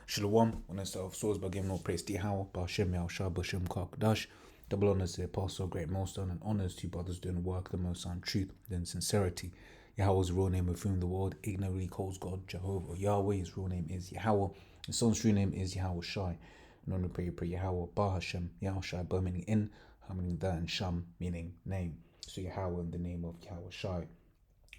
Shalom, on himself, source by giving no praise to Yahweh, Ba'ashem Yahushua, B'Shem Kakdash. Double honors to the apostle, great milestone, and honors to brothers doing the work, the most on truth, then sincerity. Yahweh's real name with whom the world ignorantly calls God Jehovah. Yahweh, his real name is Yahweh. His son's true name is Yahweh Shai. And on the pray Yahweh, Ba'Hashem, Yahushua, Ba meaning in, Ha meaning that, and Sham meaning name. So Yahweh in the name of Yahweh Shai.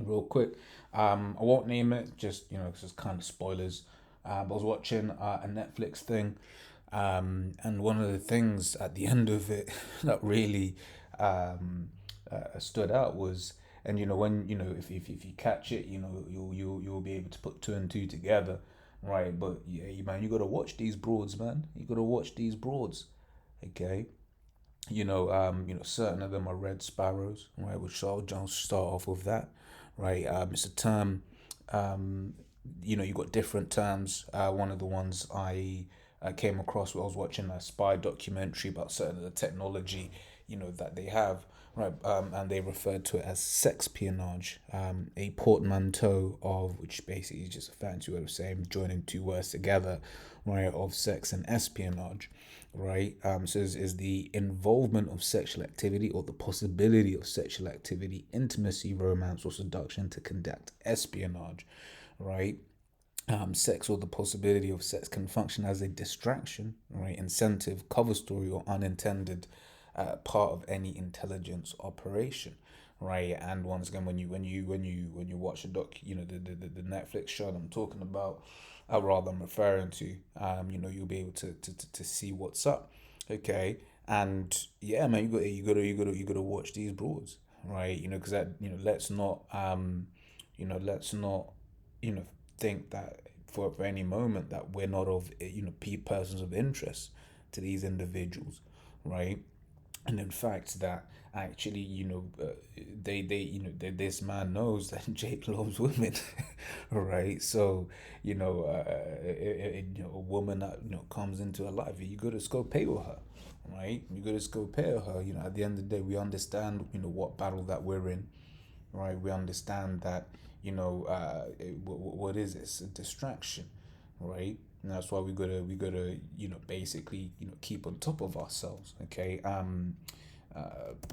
Real quick, I won't name it, just because it's kind of spoilers. But I was watching a Netflix thing, and one of the things at the end of it that really stood out was, and when if you catch it, you'll be able to put two and two together, right? But yeah, man, you gotta watch these broads, man. You gotta watch these broads, okay? Certain of them are red sparrows, right? Which I'll just start off with that, right? It's a term, you got different terms. One of the ones I came across when I was watching a spy documentary about certain of the technology, that they have, right? And they referred to it as sexpionage, a portmanteau of, which basically is just a fancy way of saying joining two words together, right? Of sex and espionage, right? So is the involvement of sexual activity or the possibility of sexual activity, intimacy, romance, or seduction to conduct espionage, right? Sex or the possibility of sex can function as a distraction, right? Incentive, cover story, or unintended part of any intelligence operation, right? And once again, when you watch a doc, the Netflix show that I'm talking about, rather I'm referring to, you'll be able to see what's up, okay? And yeah, man, you gotta watch these broads, right? Because that let's not you know think that for any moment that we're not of persons of interest to these individuals, right? And in fact that actually this man knows that Jake loves women, right? So a woman that comes into her life, you gotta go pay with her, right? You gotta go pay with her. At the end of the day, we understand what battle that we're in, right? We understand that what is this, a distraction, right? And that's why we gotta basically keep on top of ourselves, okay?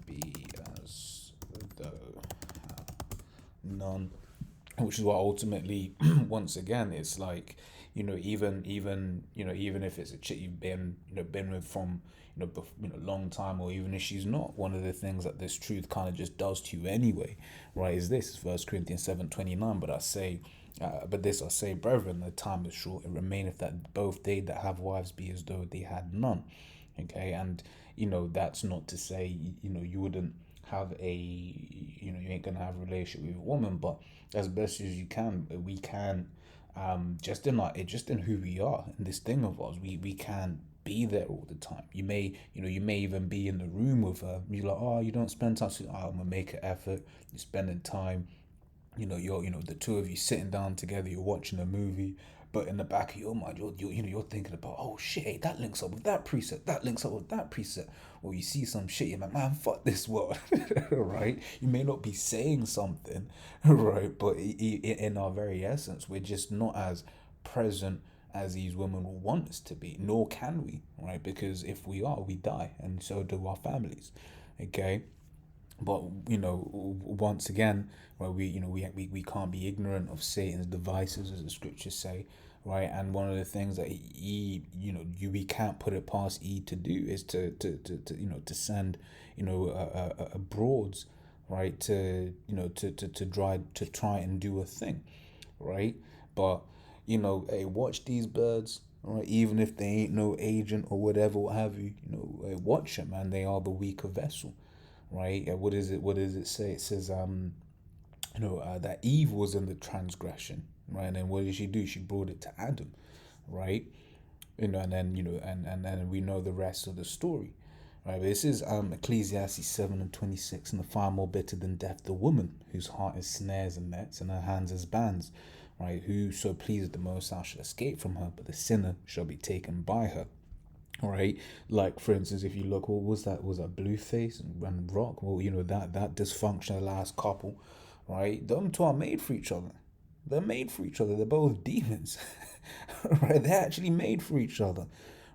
Be as though none, which is what ultimately once again it's like even if it's a chick you've been with from long time, or even if she's not, one of the things that this truth kind of just does to you anyway, right, is this First Corinthians 7:29. But this I say, brethren, the time is short, it remaineth that both they that have wives be as though they had none, okay? And that's not to say you wouldn't have you ain't gonna have a relationship with a woman, but as best as you can, we can, just in who we are, in this thing of ours, we can't be there all the time. You may even be in the room with her, you're like, oh, you don't spend time, so I'm gonna make an effort, you're spending time, you're the two of you sitting down together, you're watching a movie, but in the back of your mind, you're thinking about, oh shit, hey, that links up with that preset, that links up with that preset, or you see some shit, you're like, man, fuck this world, right? You may not be saying something, right, but in our very essence, we're just not as present as these women will want us to be, nor can we, right? Because if we are, we die, and so do our families, okay? But once again, right, we can't be ignorant of Satan's devices, as the scriptures say, right? And one of the things that we can't put it past to do is to send broads, right, to try and do a thing, right? But hey, watch these birds, right? Even if they ain't no agent or whatever, what have you, hey, watch them, man. They are the weaker vessel, right? What is it? What does it say? It says, that Eve was in the transgression, right? And then what did she do? She brought it to Adam, right? And then and then we know the rest of the story, right? But this is Ecclesiastes 7:26, and the far more bitter than death, the woman whose heart is snares and nets, and her hands as bands, right? Who so pleased the Most High shall escape from her, but the sinner shall be taken by her. All right, like for instance, if you look, what was that? Was that Blueface and Rock? Well, that dysfunctional last couple, right? Them two are made for each other, They're made for each other. They're both demons, right? They're actually made for each other,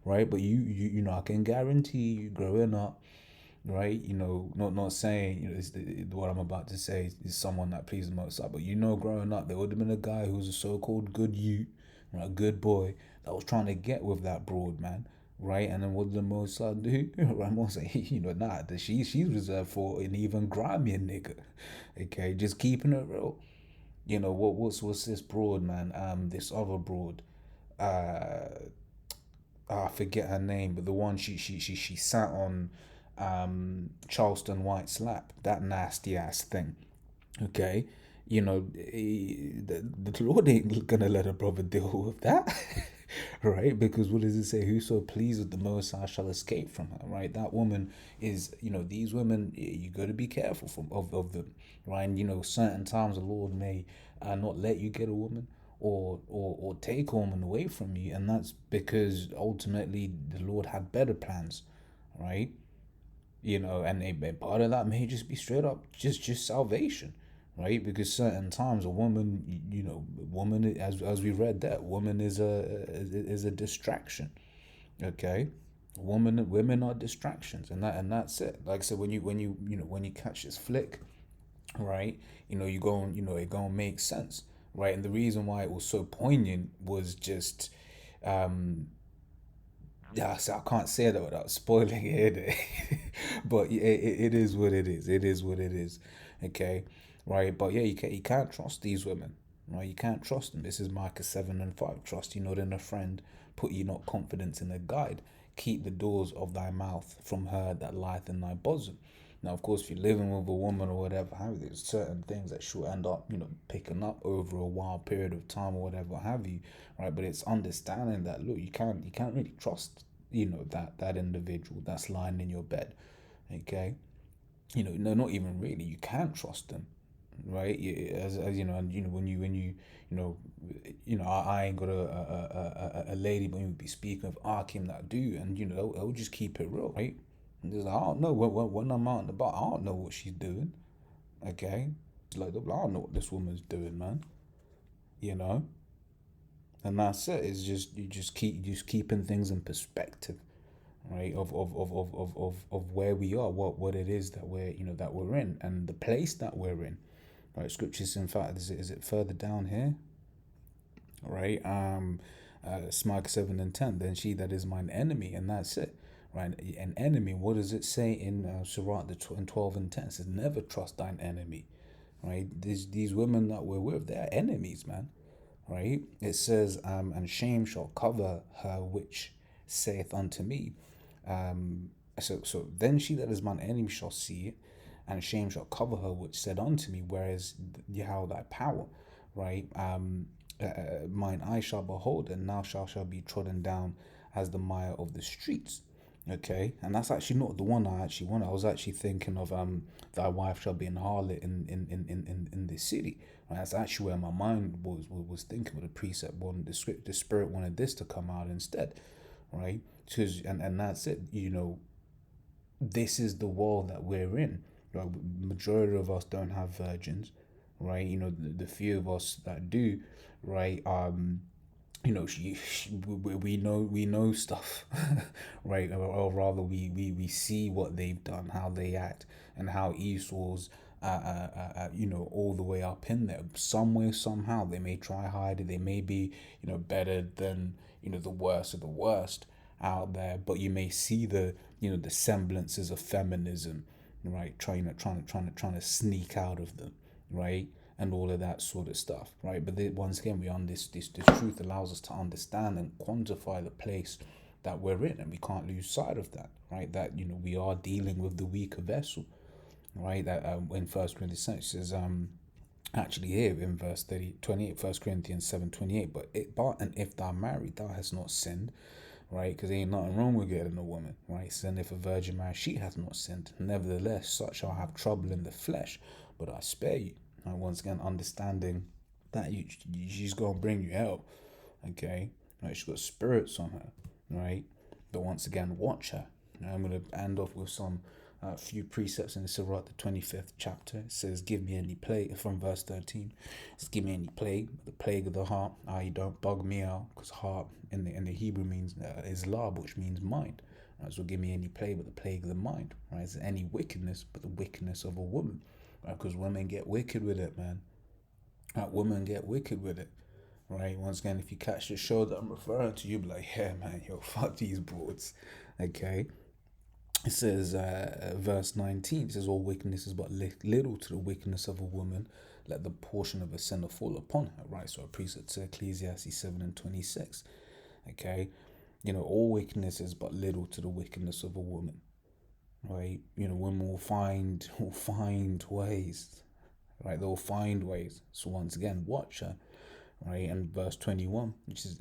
right? But you know, I can guarantee you, growing up, right? You know, not saying, you know, what I'm about to say is someone that pleases the most, but you know, growing up, there would have been a guy who was a so-called good youth, right, a good boy that was trying to get with that broad, man, right? And then what did the Mossad do? Right, Mossad, you know, nah, she's reserved for an even grimier nigga, okay? Just keeping it real. You know what's this broad, man? This other broad, uh, I forget her name, but the one she sat on, Charleston White's lap, that nasty ass thing. Okay, you know, the Lord ain't gonna let a brother deal with that, right? Because what does it say? Whoso pleased with the Most High shall escape from her, right? That woman is, you know, these women, you got to be careful of them, right? And, you know, certain times the Lord may not let you get a woman, or take a woman away from you, and that's because ultimately the Lord had better plans, right? You know, and part of that may just be straight up just salvation, right? Because certain times a woman, you know, woman, as we read, that woman is a distraction, okay? Women are distractions, and that's it. Like I said, when you catch this flick, right, you know, you know, it gonna make sense, right? And the reason why it was so poignant was just, um yeah, so I can't say that without spoiling it, but it is what it is. It is what it is. Okay, right? But yeah, you can't trust these women, right? You can't trust them. This is Micah 7:5. Trust you not in a friend, put you not confidence in a guide. Keep the doors of thy mouth from her that lieth in thy bosom. Now, of course, if you're living with a woman or whatever, have you, there's certain things that she'll end up, you know, picking up over a while period of time or whatever have you, right? But it's understanding that, look, you can't really trust, you know, that individual that's lying in your bed, okay? You know, no, not even really. You can't trust them, right? As you know, and you know you know, I ain't got a lady, but we be speaking of Akim that do, and you know, they'll just keep it real, right? And just like, I don't know when I'm out and about, I don't know what she's doing, okay? It's like, I don't know what this woman's doing, man. You know, and that's it. It's just just keeping things in perspective, right? Of where we are, what it is that we're, you know, that we're in, and the place that we're in, right? Scriptures, in fact, is it further down here, right? Smite 7:10. Then she that is mine enemy, and that's it, right? An enemy. What does it say in Sirach the 12:10? It says, never trust thine enemy, right? These women that we're with, they're enemies, man, right? It says, and shame shall cover her which saith unto me. So then she that is mine enemy shall see it, and shame shall cover her which said unto me, whereas how thy power, right? Mine eye shall behold, and now shall be trodden down as the mire of the streets. Okay, and that's actually not the one I actually wanted. I was actually thinking of thy wife shall be an harlot in this city. Right? That's actually where my mind was thinking. But the precept wanted the spirit wanted this to come out instead, right? Because and that's it. You know, this is the world that we're in. Right? Majority of us don't have virgins, right? You know, the few of us that do, right? You know, we know stuff, right? Or rather, we see what they've done, how they act, and how Esau's, you know, all the way up in there. Some way, somehow, they may try hide it. They may be, you know, better than, you know, the worst of the worst out there, but you may see the, you know, the semblances of feminism, right? Trying to sneak out of them, right? And all of that sort of stuff, right? But once again, we on this truth allows us to understand and quantify the place that we're in, and we can't lose sight of that, right? That, you know, we are dealing with the weaker vessel, right? That in First Corinthians 6 says, actually here in verse 28, 1 Corinthians 7:28, but and if thou married, thou hast not sinned, right? Because there ain't nothing wrong with getting a woman, right? And if a virgin married, she hath not sinned. Nevertheless, such shall have trouble in the flesh, but I spare you. And once again, understanding that she's gonna bring you help, okay? Right? She's got spirits on her, right? But once again, watch her. Now I'm gonna end off with some a few precepts in the Surah, the 25th chapter. It says, give me any plague, from verse 13. It says, give me any plague, the plague of the heart, i.e. don't bug me out, because heart in the Hebrew means is lab, which means mind. Right? So give me any plague but the plague of the mind. Right? It's any wickedness but the wickedness of a woman. Right? Because women get wicked with it, man. Right? Women get wicked with it. Right? Once again, if you catch the show that I'm referring to, you'll be like, yeah, man, yo, fuck these broads. Okay? It says, verse 19, it says, all wickedness is but little to the wickedness of a woman. Let the portion of a sinner fall upon her. Right? So a precept to Ecclesiastes 7 and 26. Okay? All wickedness is but little to the wickedness of a woman. Right? Women will find ways. Right? They'll find ways. So once again, watch her. Right? And verse 21, which is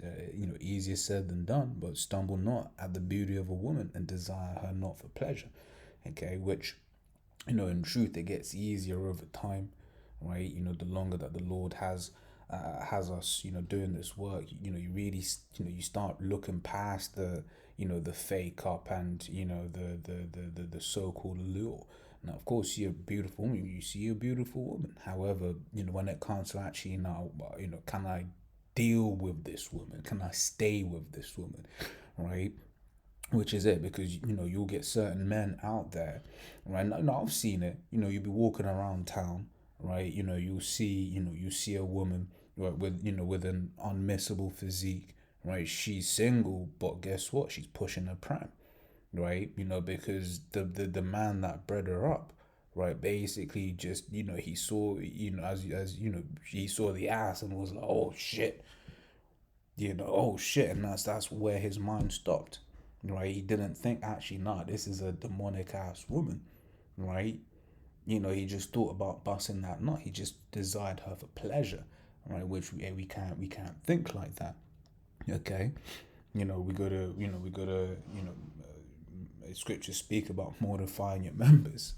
easier said than done, but stumble not at the beauty of a woman and desire her not for pleasure. Okay, which in truth it gets easier over time, right? The longer that the Lord has us doing this work, you really you start looking past the fake up and the so-called lure. Now, of course, you're a beautiful woman. You see a beautiful woman. However, when it comes to actually now, can I deal with this woman? Can I stay with this woman? Right? Which is it, because you'll get certain men out there, right? No, I've seen it. You'll be walking around town, right? You see a woman, right, with an unmissable physique, right? She's single, but guess what? She's pushing her pram, right? Because the man that bred her up, right, basically just he saw as he saw the ass and was like, oh shit, oh shit, and that's where his mind stopped, right? He didn't think, actually, nah, this is a demonic ass woman, right? He just thought about busting that nut. He just desired her for pleasure, right? Which we can't think like that. Okay, we gotta scriptures speak about mortifying your members.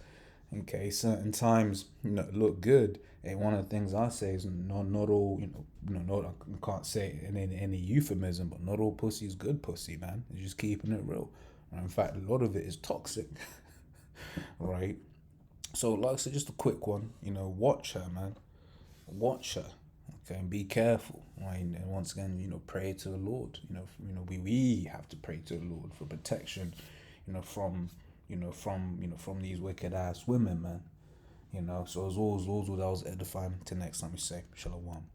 Okay, certain times look good. And one of the things I say is not all not, I can't say it in any euphemism, but not all pussy is good pussy, man. It's just keeping it real. In fact, a lot of it is toxic, right? So, like I said, just a quick one. Watch her, man. Watch her. Okay, and be careful, right? And once again, pray to the Lord. We have to pray to the Lord for protection, from these wicked ass women, man. So as always, that was edifying. Till next time, we say shalom.